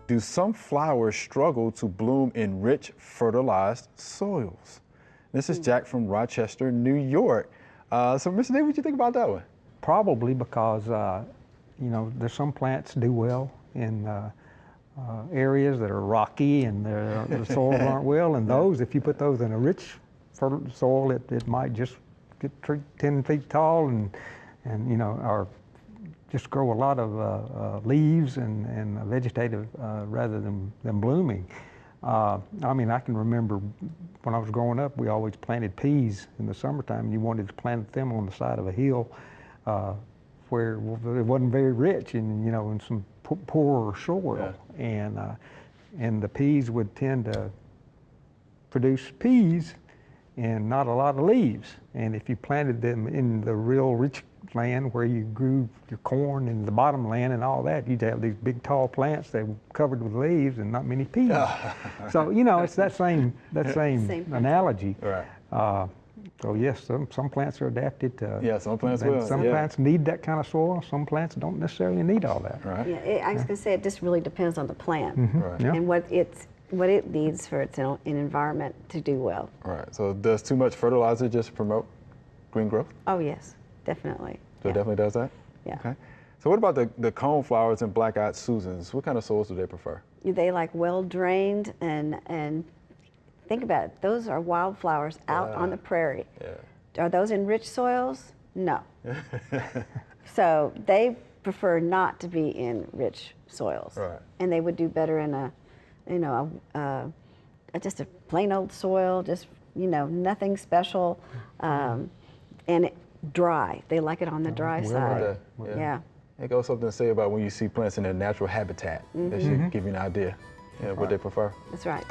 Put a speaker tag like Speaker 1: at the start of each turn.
Speaker 1: do some flowers struggle to bloom in rich, fertilized soils? This is Jack from Rochester, New York. So, Mr. David, what do you think about that one?
Speaker 2: Probably because, there's some plants do well in areas that are rocky and the soils aren't well, and those, if you put those in a rich fertile soil, it might just get 10 feet tall and or just grow a lot of leaves and vegetative rather than blooming. I can remember when I was growing up, we always planted peas in the summertime, and you wanted to plant them on the side of a hill where it wasn't very rich and in some poorer soil, and the peas would tend to produce peas and not a lot of leaves. And if you planted them in the real rich land where you grew your corn and the bottom land and all that, you'd have these big tall plants that were covered with leaves and not many peas. So it's that same analogy.
Speaker 1: Right.
Speaker 2: So yes, some plants are adapted to.
Speaker 1: Some plants will.
Speaker 2: Some plants need that kind of soil. Some plants don't necessarily need all that.
Speaker 1: Right.
Speaker 3: I was going to say it just really depends on the plant
Speaker 1: Right.
Speaker 3: and what it needs for its own environment to do well.
Speaker 1: Right. So does too much fertilizer just promote green growth?
Speaker 3: Oh yes, definitely.
Speaker 1: So it definitely does that?
Speaker 3: Yeah.
Speaker 1: Okay. So what about the cone flowers and black-eyed Susans? What kind of soils do they prefer?
Speaker 3: They like well drained and think about it. Those are wildflowers out on the prairie.
Speaker 1: Yeah.
Speaker 3: Are those in rich soils? No. So they prefer not to be in rich soils.
Speaker 1: Right.
Speaker 3: And they would do better in just a plain old soil, just nothing special, and dry. They like it on the dry side. Yeah.
Speaker 1: It goes something to say about when you see plants in their natural habitat. That should give you an idea what they prefer.
Speaker 3: That's right.